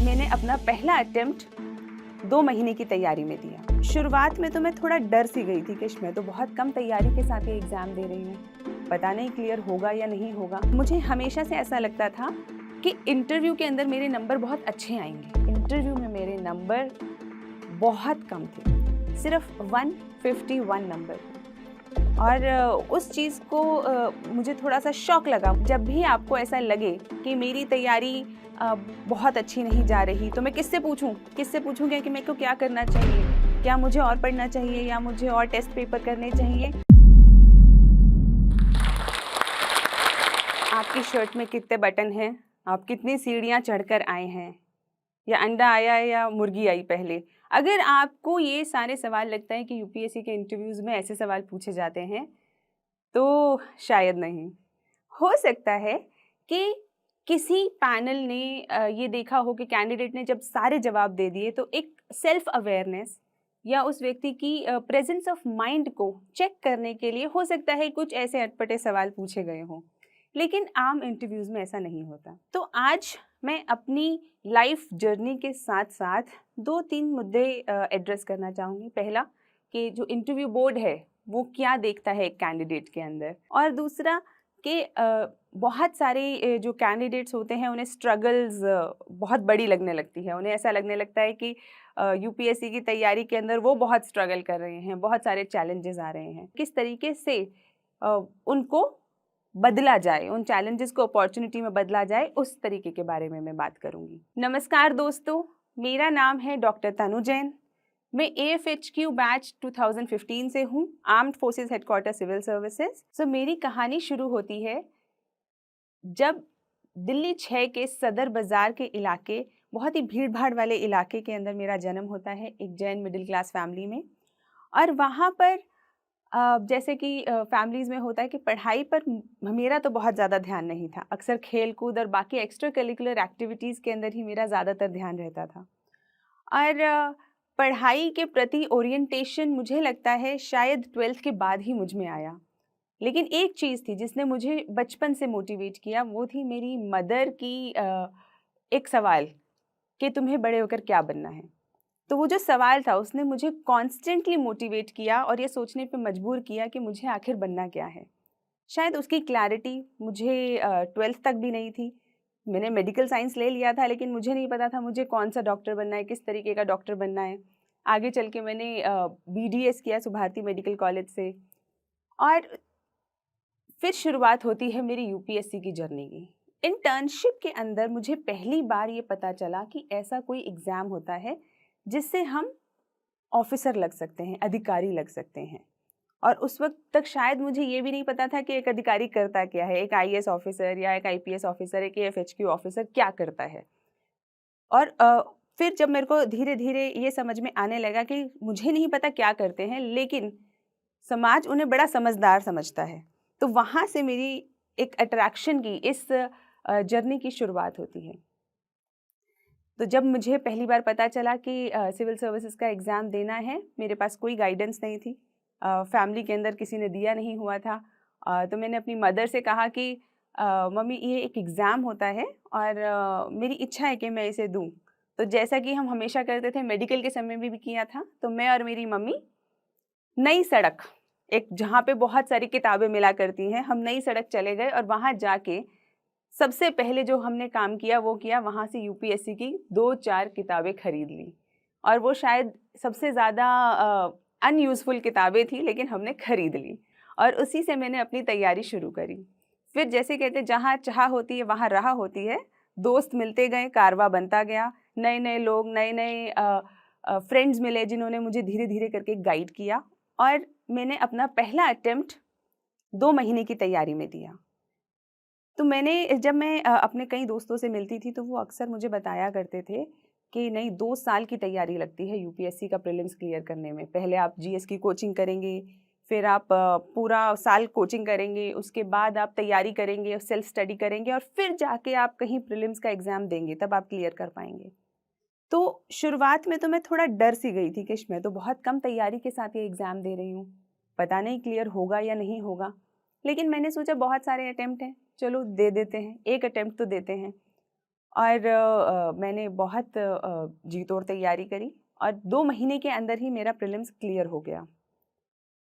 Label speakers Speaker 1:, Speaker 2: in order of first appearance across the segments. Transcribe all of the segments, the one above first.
Speaker 1: मैंने अपना पहला अटेम्प्ट 2 महीने की तैयारी में दिया। शुरुआत में तो मैं थोड़ा डर सी गई थी कि मैं तो बहुत कम तैयारी के साथ ये एग्ज़ाम दे रही हूँ, पता नहीं क्लियर होगा या नहीं होगा। मुझे हमेशा से ऐसा लगता था कि इंटरव्यू के अंदर मेरे नंबर बहुत अच्छे आएंगे। इंटरव्यू में मेरे नंबर बहुत कम थे, सिर्फ 151 नंबर। और उस चीज़ को मुझे थोड़ा सा शॉक लगा। जब भी आपको ऐसा लगे कि मेरी तैयारी बहुत अच्छी नहीं जा रही, तो मैं किससे पूछूंगी कि मेरे को क्या करना चाहिए, क्या मुझे और पढ़ना चाहिए या मुझे और टेस्ट पेपर करने चाहिए। आपकी शर्ट में कितने बटन हैं, आप कितनी सीढ़ियाँ चढ़कर आए हैं, या अंडा आया या मुर्गी आई पहले। अगर आपको ये सारे सवाल लगता है कि यूपीएससी के इंटरव्यूज़ में ऐसे सवाल पूछे जाते हैं, तो शायद नहीं। हो सकता है कि किसी पैनल ने ये देखा हो कि कैंडिडेट ने जब सारे जवाब दे दिए तो एक सेल्फ अवेयरनेस या उस व्यक्ति की प्रेजेंस ऑफ माइंड को चेक करने के लिए हो सकता है कुछ ऐसे अटपटे सवाल पूछे गए हों, लेकिन आम इंटरव्यूज़ में ऐसा नहीं होता। तो आज मैं अपनी लाइफ जर्नी के साथ साथ 2-3 मुद्दे एड्रेस करना चाहूँगी। पहला, कि जो इंटरव्यू बोर्ड है वो क्या देखता है एक कैंडिडेट के अंदर, और दूसरा कि बहुत सारे जो कैंडिडेट्स होते हैं उन्हें स्ट्रगल्स बहुत बड़ी लगने लगती है। उन्हें ऐसा लगने लगता है कि यूपीएससी की तैयारी के अंदर वो बहुत स्ट्रगल कर रहे हैं, बहुत सारे चैलेंजेस आ रहे हैं। किस तरीके से उनको बदला जाए, उन चैलेंजेस को अपॉर्चुनिटी में बदला जाए, उस तरीके के बारे में मैं बात करूंगी। नमस्कार दोस्तों, मेरा नाम है डॉक्टर तनु जैन। मैं AFHQ बैच 2015 से हूँ, armed forces headquarter civil services. So मेरी कहानी शुरू होती है जब दिल्ली 6 के सदर बाज़ार के इलाके, बहुत ही भीड़ भाड़ वाले इलाके के अंदर मेरा जन्म होता है, एक जैन मिडिल क्लास फैमिली में। और वहाँ पर जैसे कि फैमिलीज़ में होता है कि पढ़ाई पर मेरा तो बहुत ज़्यादा ध्यान नहीं था। अक्सर खेल कूद और बाकी एक्स्ट्रा करिकुलर एक्टिविटीज़ के अंदर ही मेरा ज़्यादातर ध्यान रहता था। और पढ़ाई के प्रति ओरिएंटेशन मुझे लगता है शायद 12th के बाद ही मुझ में आया। लेकिन एक चीज़ थी जिसने मुझे बचपन से मोटिवेट किया, वो थी मेरी मदर की एक सवाल कि तुम्हें बड़े होकर क्या बनना है। तो वो जो सवाल था उसने मुझे कॉन्स्टेंटली मोटिवेट किया और ये सोचने पे मजबूर किया कि मुझे आखिर बनना क्या है। शायद उसकी क्लैरिटी मुझे 12th तक भी नहीं थी। मैंने मेडिकल साइंस ले लिया था, लेकिन मुझे नहीं पता था मुझे कौन सा डॉक्टर बनना है, किस तरीके का डॉक्टर बनना है। आगे चल के मैंने BDS किया सुभारती मेडिकल कॉलेज से, और फिर शुरुआत होती है मेरी यूपीएससी की जर्नी की। इंटर्नशिप के अंदर मुझे पहली बार ये पता चला कि ऐसा कोई एग्ज़ाम होता है जिससे हम ऑफिसर लग सकते हैं, अधिकारी लग सकते हैं। और उस वक्त तक शायद मुझे ये भी नहीं पता था कि एक अधिकारी करता क्या है, एक IAS ऑफिसर या एक IPS ऑफिसर, एक AFHQ ऑफिसर क्या करता है। और फिर जब मेरे को धीरे धीरे ये समझ में आने लगा कि मुझे नहीं पता क्या करते हैं, लेकिन समाज उन्हें बड़ा समझदार समझता है, तो वहाँ से मेरी एक अट्रैक्शन की इस जर्नी की शुरुआत होती है। तो जब मुझे पहली बार पता चला कि सिविल सर्विसेज का एग्ज़ाम देना है, मेरे पास कोई गाइडेंस नहीं थी, फैमिली के अंदर किसी ने दिया नहीं हुआ था। तो मैंने अपनी मदर से कहा कि मम्मी ये एक एग्ज़ाम होता है और मेरी इच्छा है कि मैं इसे दूँ। तो जैसा कि हम हमेशा करते थे, मेडिकल के समय में भी किया था, तो मैं और मेरी मम्मी नई सड़क, एक जहाँ पे बहुत सारी किताबें मिला करती हैं, हम नई सड़क चले गए और वहाँ जाके सबसे पहले जो हमने काम किया वो किया, वहाँ से यूपीएससी की 2-4 किताबें खरीद ली। और वो शायद सबसे ज़्यादा अनयूज़फुल किताबें थी, लेकिन हमने खरीद ली और उसी से मैंने अपनी तैयारी शुरू करी। फिर जैसे कहते जहाँ चाह होती है वहाँ राह होती है, दोस्त मिलते गए, कारवां बनता गया, नए नए लोग, नए नए फ्रेंड्स मिले जिन्होंने मुझे धीरे धीरे करके गाइड किया, और मैंने अपना पहला अटेम्प्ट 2 महीने की तैयारी में दिया। तो जब मैं अपने कई दोस्तों से मिलती थी तो वो अक्सर मुझे बताया करते थे कि नहीं, 2 साल की तैयारी लगती है यूपीएससी का प्रीलिम्स क्लियर करने में। पहले आप GS की कोचिंग करेंगे, फिर आप पूरा साल कोचिंग करेंगे, उसके बाद आप तैयारी करेंगे, सेल्फ स्टडी करेंगे, और फिर जाके आप कहीं प्रीलिम्स का एग्ज़ाम देंगे, तब आप क्लियर कर पाएंगे। तो शुरुआत में तो मैं थोड़ा डर सी गई थी कि मैं तो बहुत कम तैयारी के साथ ये एग्ज़ाम दे रही हूँ, पता नहीं क्लियर होगा या नहीं होगा। लेकिन मैंने सोचा बहुत सारे अटेम्प्ट हैं, चलो दे देते हैं, एक अटेम्प्ट तो देते हैं। और मैंने बहुत जी तोड़ तैयारी करी और 2 महीने के अंदर ही मेरा प्रीलिम्स क्लियर हो गया।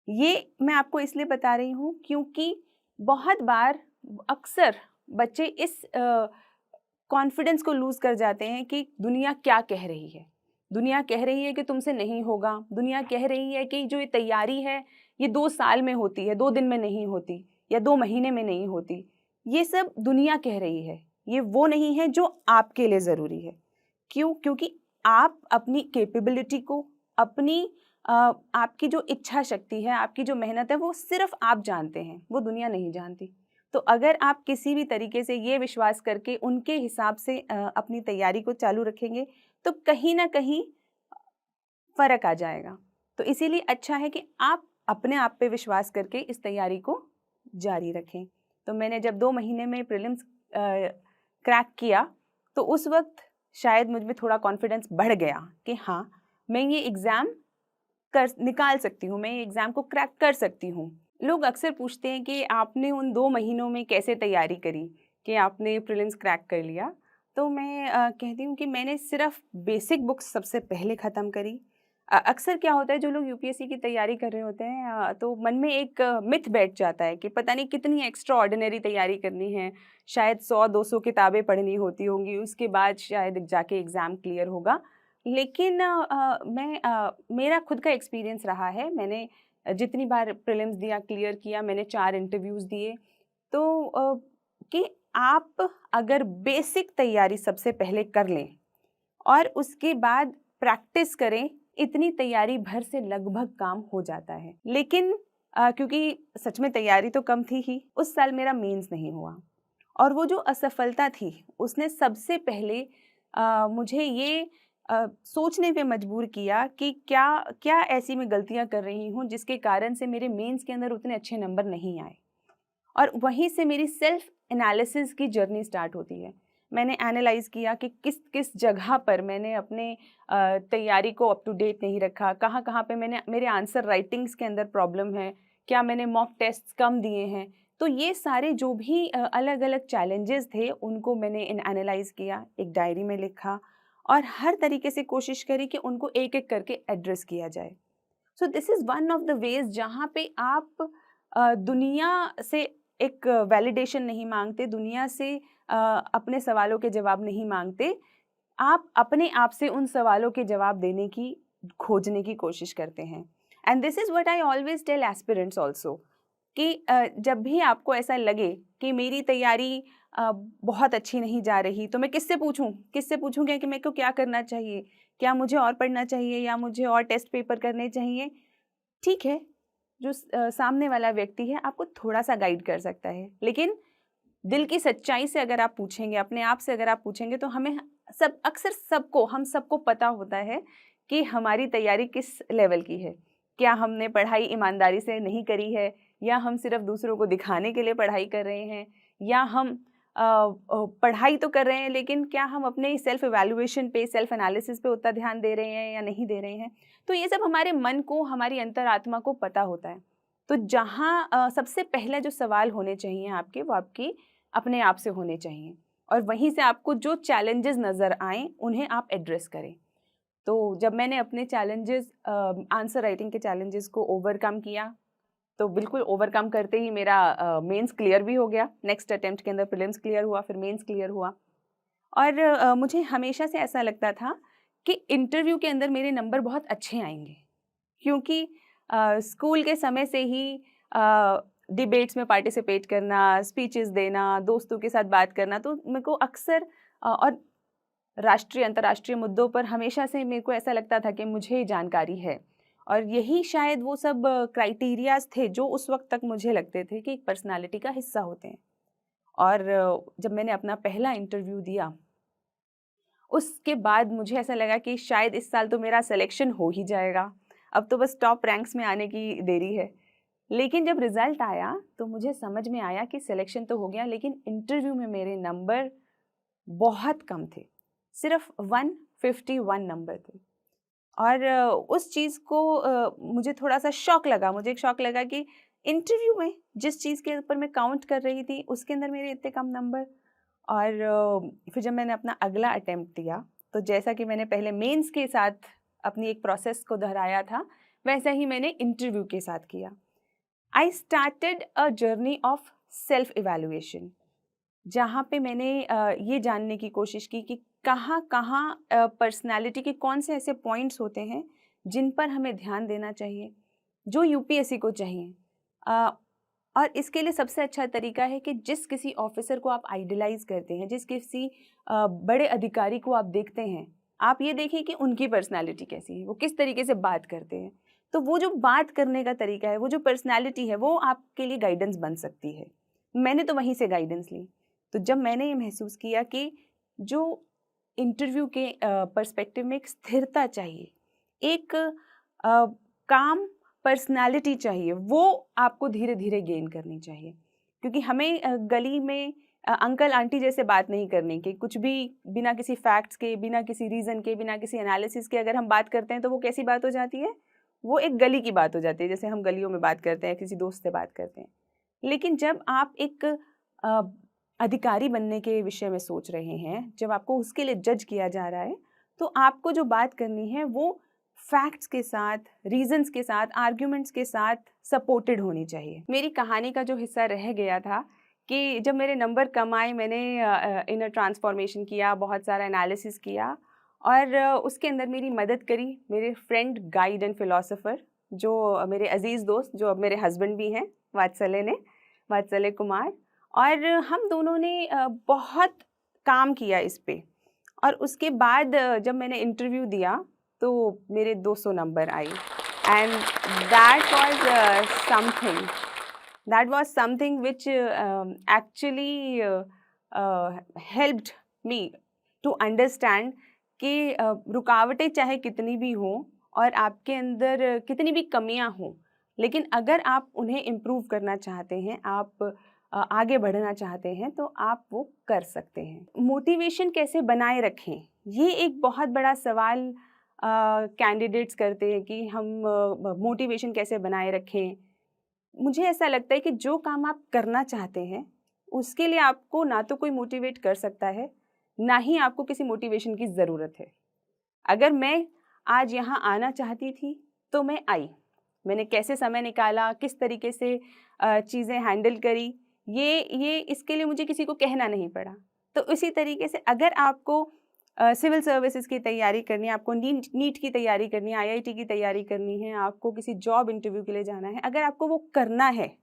Speaker 1: ये मैं आपको इसलिए बता रही हूँ क्योंकि बहुत बार अक्सर बच्चे इस कॉन्फिडेंस को लूज़ कर जाते हैं कि दुनिया क्या कह रही है। दुनिया कह रही है कि तुमसे नहीं होगा, दुनिया कह रही है कि जो ये तैयारी है ये 2 साल में होती है, 2 दिन में नहीं होती या 2 महीने में नहीं होती। ये सब दुनिया कह रही है, ये वो नहीं है जो आपके लिए ज़रूरी है। क्यों? क्योंकि आप अपनी कैपेबिलिटी को, अपनी आपकी जो इच्छा शक्ति है, आपकी जो मेहनत है, वो सिर्फ़ आप जानते हैं, वो दुनिया नहीं जानती। तो अगर आप किसी भी तरीके से ये विश्वास करके उनके हिसाब से अपनी तैयारी को चालू रखेंगे, तो कहीं न कहीं फ़र्क आ जाएगा। तो इसीलिए अच्छा है कि आप अपने आप पे विश्वास करके इस तैयारी को जारी रखें। तो मैंने जब 2 महीने में प्रीलिम्स क्रैक किया, तो उस वक़्त शायद मुझ में थोड़ा कॉन्फिडेंस बढ़ गया कि हाँ, मैं ये एग्ज़ाम निकाल सकती हूँ, मैं ये एग्ज़ाम को क्रैक कर सकती हूँ। लोग अक्सर पूछते हैं कि आपने उन 2 महीनों में कैसे तैयारी करी कि आपने प्रीलिम्स क्रैक कर लिया? तो मैं कहती हूँ कि मैंने सिर्फ़ बेसिक बुक्स सबसे पहले ख़त्म करी। अक्सर क्या होता है जो लोग यूपीएससी की तैयारी कर रहे होते हैं तो मन में एक मिथ बैठ जाता है कि पता नहीं कितनी एक्स्ट्रा ऑर्डिनरी तैयारी करनी है, शायद 100-200 किताबें पढ़नी होती होंगी, उसके बाद शायद जाके एग्ज़ाम क्लियर होगा। लेकिन मेरा खुद का एक्सपीरियंस रहा है, मैंने जितनी बार प्रीलिम्स दिया, क्लियर किया, मैंने 4 इंटरव्यूज़ दिए, तो कि आप अगर बेसिक तैयारी सबसे पहले कर लें और उसके बाद प्रैक्टिस करें, इतनी तैयारी भर से लगभग काम हो जाता है। लेकिन क्योंकि सच में तैयारी तो कम थी ही, उस साल मेरा मेंस नहीं हुआ और वो जो असफलता थी, उसने सबसे पहले मुझे ये सोचने पे मजबूर किया कि क्या क्या ऐसी मैं गलतियाँ कर रही हूँ जिसके कारण से मेरे मेंस के अंदर उतने अच्छे नंबर नहीं आए। और वहीं से मेरी सेल्फ एनालिसिस की जर्नी स्टार्ट होती है। मैंने एनालाइज़ किया कि किस-किस जगह पर मैंने अपने तैयारी को अप टू डेट नहीं रखा, कहाँ-कहाँ पे मैंने मेरे आंसर राइटिंग्स के अंदर प्रॉब्लम है, क्या मैंने मॉक टेस्ट्स कम दिए हैं। तो ये सारे जो भी अलग-अलग चैलेंजेस थे, उनको मैंने एनालाइज़ किया, एक डायरी में लिखा और हर तरीके से कोशिश करी कि उनको एक-एक करके एड्रेस किया जाए। So this is one of the ways जहाँ पे आप दुनिया से एक वैलिडेशन नहीं माँगते, दुनिया से अपने सवालों के जवाब नहीं माँगते, आप अपने आप से उन सवालों के जवाब देने की, खोजने की कोशिश करते हैं। And this is what I always tell aspirants also कि जब भी आपको ऐसा लगे कि मेरी तैयारी बहुत अच्छी नहीं जा रही, तो मैं किससे पूछूँ? किससे पूछूँगी कि मेरे को क्या करना चाहिए? क्या मुझे और पढ़ना चाहिए या मुझे और टेस्ट पेपर करने चाहिए? ठीक है, जो सामने वाला व्यक्ति है आपको थोड़ा-सा गाइड कर सकता है, लेकिन दिल की सच्चाई से अगर आप पूछेंगे, अपने आप से अगर आप पूछेंगे तो हमें अक्सर हम सबको पता होता है कि हमारी तैयारी किस लेवल की है। क्या हमने पढ़ाई ईमानदारी से नहीं करी है या हम सिर्फ़ दूसरों को दिखाने के लिए पढ़ाई कर रहे हैं या हम पढ़ाई तो कर रहे हैं लेकिन क्या हम अपने सेल्फ इवैल्यूएशन पे, सेल्फ एनालिसिस पे उतना ध्यान दे रहे हैं या नहीं दे रहे हैं। तो ये सब हमारे मन को, हमारी अंतरात्मा को पता होता है। तो जहाँ सबसे पहला जो सवाल होने चाहिए आपके, वो आपकी अपने आप से होने चाहिए और वहीं से आपको जो चैलेंजेस नज़र आएँ, उन्हें आप एड्रेस करें। तो जब मैंने अपने चैलेंजेस आंसर राइटिंग के चैलेंजेस को ओवरकम किया, तो बिल्कुल ओवरकम करते ही मेरा मेंस क्लियर भी हो गया। नेक्स्ट अटेम्प्ट के अंदर प्रीलिम्स क्लियर हुआ, फिर मेंस क्लियर हुआ और मुझे हमेशा से ऐसा लगता था कि इंटरव्यू के अंदर मेरे नंबर बहुत अच्छे आएँगे क्योंकि स्कूल के समय से ही डिबेट्स में पार्टिसिपेट करना, स्पीचेस देना, दोस्तों के साथ बात करना, तो मेरे को अक्सर और राष्ट्रीय, अंतर्राष्ट्रीय मुद्दों पर हमेशा से मेरे को ऐसा लगता था कि मुझे जानकारी है और यही शायद वो सब क्राइटेरियाज़ थे जो उस वक़्त तक मुझे लगते थे कि एक पर्सनैलिटी का हिस्सा होते हैं। और जब मैंने अपना पहला इंटरव्यू दिया, उसके बाद मुझे ऐसा लगा कि शायद इस साल तो मेरा सिलेक्शन हो ही जाएगा। अब तो बस टॉप रैंक्स में आने की देरी है। लेकिन जब रिज़ल्ट आया तो मुझे समझ में आया कि सिलेक्शन तो हो गया लेकिन इंटरव्यू में मेरे नंबर बहुत कम थे। सिर्फ़ 151 नंबर थे। और उस चीज़ को मुझे थोड़ा-सा शॉक लगा। मुझे एक शॉक लगा कि इंटरव्यू में जिस चीज़ के ऊपर मैं काउंट कर रही थी, उसके अंदर मेरे इतने कम नंबर और फिर जब मैंने अपना अगला अटेम्प्ट दिया, तो जैसा कि मैंने पहले मेंस के साथ अपनी एक प्रोसेस को दोहराया था, वैसा ही मैंने इंटरव्यू के साथ किया। I started a journey of self evaluation, जहाँ पे मैंने ये जानने की कोशिश की कि कहाँ कहाँ पर्सनैलिटी के कौन से ऐसे पॉइंट्स होते हैं जिन पर हमें ध्यान देना चाहिए, जो यूपीएससी को चाहिए। और इसके लिए सबसे अच्छा तरीका है कि जिस किसी ऑफिसर को आप आइडलाइज करते हैं, जिस किसी बड़े अधिकारी को आप देखते हैं, आप ये देखें कि उनकी पर्सनैलिटी कैसी है, वो किस तरीके से बात करते हैं। तो वो जो बात करने का तरीका है, वो जो पर्सनैलिटी है, वो आपके लिए गाइडेंस बन सकती है। मैंने तो वहीं से गाइडेंस ली। तो जब मैंने ये महसूस किया कि जो इंटरव्यू के पर्सपेक्टिव में एक स्थिरता चाहिए, एक काम पर्सनालिटी चाहिए, वो आपको धीरे धीरे गेन करनी चाहिए। क्योंकि हमें गली में अंकल आंटी जैसे बात नहीं करनी कि कुछ भी बिना किसी फैक्ट्स के, बिना किसी रीज़न के, बिना किसी एनालिसिस के अगर हम बात करते हैं तो वो कैसी बात हो जाती है, वो एक गली की बात हो जाती है, जैसे हम गलियों में बात करते हैं, किसी दोस्त से बात करते हैं। लेकिन जब आप एक अधिकारी बनने के विषय में सोच रहे हैं, जब आपको उसके लिए जज किया जा रहा है, तो आपको जो बात करनी है वो फैक्ट्स के साथ, रीजंस के साथ, आर्ग्यूमेंट्स के साथ सपोर्टेड होनी चाहिए। मेरी कहानी का जो हिस्सा रह गया था कि जब मेरे नंबर कम आए, मैंने इनर ट्रांसफॉर्मेशन किया, बहुत सारा एनालिसिस किया, और उसके अंदर मेरी मदद करी मेरे फ्रेंड, गाइड एंड फिलोसोफर, जो मेरे अजीज़ दोस्त, जो अब मेरे हस्बैंड भी हैं, वात्सल्य कुमार। और हम दोनों ने बहुत काम किया इस पे। और उसके बाद जब मैंने इंटरव्यू दिया तो मेरे 200 नंबर आए, and that was something which actually helped me to understand कि रुकावटें चाहे कितनी भी हों और आपके अंदर कितनी भी कमियां हों, लेकिन अगर आप उन्हें इम्प्रूव करना चाहते हैं, आप आगे बढ़ना चाहते हैं, तो आप वो कर सकते हैं। मोटिवेशन कैसे बनाए रखें, ये एक बहुत बड़ा सवाल कैंडिडेट्स करते हैं कि हम मोटिवेशन कैसे बनाए रखें। मुझे ऐसा लगता है कि जो काम आप करना चाहते हैं उसके लिए आपको ना तो कोई मोटिवेट कर सकता है, ना ही आपको किसी मोटिवेशन की ज़रूरत है। अगर मैं आज यहाँ आना चाहती थी तो मैं आई, मैंने कैसे समय निकाला, किस तरीके से चीज़ें हैंडल करी, ये इसके लिए मुझे किसी को कहना नहीं पड़ा। तो इसी तरीके से अगर आपको सिविल सर्विसेज की तैयारी करनी है, आपको नीट की तैयारी करनी है, आईआईटी की तैयारी करनी है, आपको किसी जॉब इंटरव्यू के लिए जाना है, अगर आपको वो करना है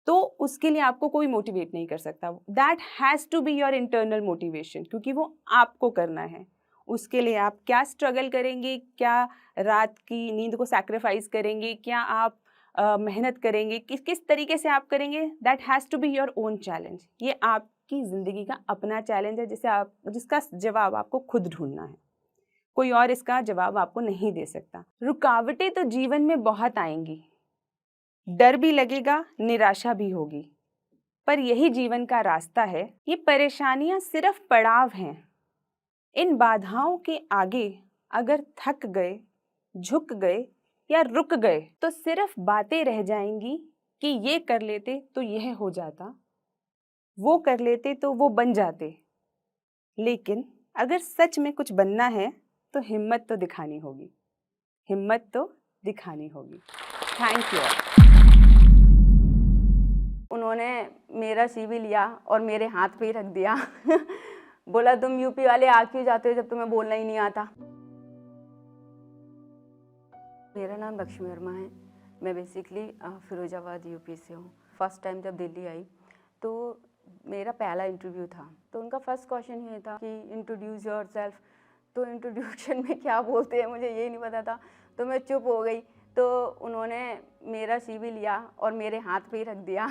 Speaker 1: तो उसके लिए आपको कोई मोटिवेट नहीं कर सकता। That has to be your internal motivation, क्योंकि वो आपको करना है। उसके लिए आप क्या स्ट्रगल करेंगे, क्या रात की नींद को सैक्रिफाइस करेंगे, क्या आप मेहनत करेंगे, किस तरीके से आप करेंगे, that has to be your own challenge. ये आपकी ज़िंदगी का अपना चैलेंज है, जिसका जवाब आपको खुद ढूंढना है। कोई और इसका जवाब आपको नहीं दे सकता। रुकावटें तो जीवन में बहुत आएंगी, डर भी लगेगा, निराशा भी होगी, पर यही जीवन का रास्ता है। ये परेशानियां सिर्फ पड़ाव हैं। इन बाधाओं के आगे अगर थक गए, झुक गए या रुक गए तो सिर्फ बातें रह जाएंगी कि ये कर लेते तो यह हो जाता, वो कर लेते तो वो बन जाते। लेकिन अगर सच में कुछ बनना है तो हिम्मत तो दिखानी होगी, हिम्मत तो दिखानी होगी। Thank you.
Speaker 2: उन्होंने मेरा CV लिया और मेरे हाथ पे ही रख दिया। बोला तुम यूपी वाले आ क्यों जाते हो जब तुम्हें बोलना ही नहीं आता। मेरा नाम लक्ष्मी वर्मा है। मैं बेसिकली फिरोजाबाद यूपी से हूँ। फर्स्ट टाइम जब दिल्ली आई तो मेरा पहला इंटरव्यू था, तो उनका फर्स्ट क्वेश्चन ये था कि इंट्रोड्यूस योरसेल्फ। तो इंट्रोड्यूशन में क्या बोलते हैं मुझे ये नहीं पता था, तो मैं चुप हो गई। तो उन्होंने मेरा CV लिया और मेरे हाथ पे ही रख दिया।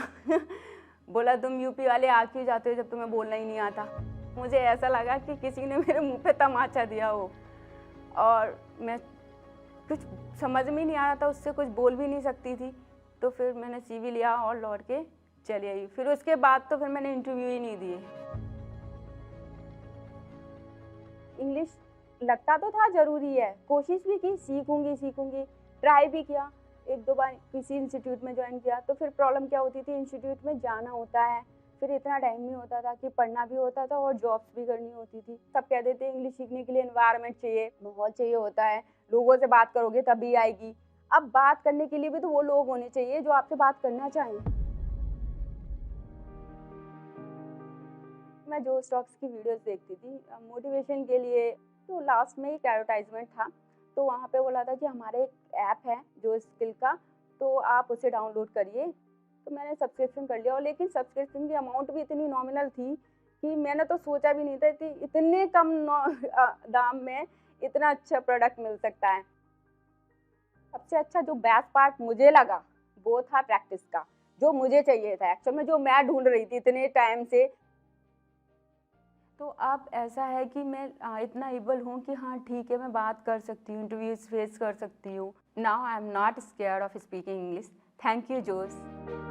Speaker 2: बोला तुम यूपी वाले आ क्यों जाते हो जब तुम्हें बोलना ही नहीं आता। मुझे ऐसा लगा कि किसी ने मेरे मुंह पे तमाचा दिया हो, और मैं कुछ समझ में नहीं आ रहा था, उससे कुछ बोल भी नहीं सकती थी। तो फिर मैंने CV लिया और लौट के चली आई। फिर उसके बाद तो फिर मैंने इंटरव्यू ही नहीं दिए। इंग्लिश लगता तो था ज़रूरी है, कोशिश भी की, सीखूंगी, ट्राई भी किया। 1-2 बार किसी इंस्टीट्यूट में ज्वाइन किया, तो फिर प्रॉब्लम क्या होती थी, इंस्टीट्यूट में जाना होता है, फिर इतना टाइम नहीं होता था कि पढ़ना भी होता था और जॉब्स भी करनी होती थी। सब कह देते हैं इंग्लिश सीखने के लिए एनवायरनमेंट चाहिए, माहौल चाहिए होता है, लोगों से बात करोगे तभी आएगी। अब बात करने के लिए भी तो वो लोग होने चाहिए जो आपसे बात करना चाहें। मैं जो स्टॉक्स की वीडियोस देखती थी मोटिवेशन के लिए, तो लास्ट में एक एडवर्टाइजमेंट था, तो वहाँ पे बोला था कि हमारे एक ऐप है जो स्किल का, तो आप उसे डाउनलोड करिए। तो मैंने सब्सक्रिप्शन कर लिया, और लेकिन सब्सक्रिप्शन की अमाउंट भी इतनी नॉमिनल थी कि मैंने तो सोचा भी नहीं था कि इतने कम दाम में इतना अच्छा प्रोडक्ट मिल सकता है। सबसे अच्छा जो बेस्ट पार्ट मुझे लगा वो था प्रैक्टिस का, जो मुझे चाहिए था एक्चुअल में, जो मैं ढूंढ रही थी इतने टाइम से। तो अब ऐसा है कि मैं इतना एबल हूँ कि हाँ ठीक है, मैं बात कर सकती हूँ, इंटरव्यूज फेस कर सकती हूँ। Now I am not scared of speaking English. Thank you जोश।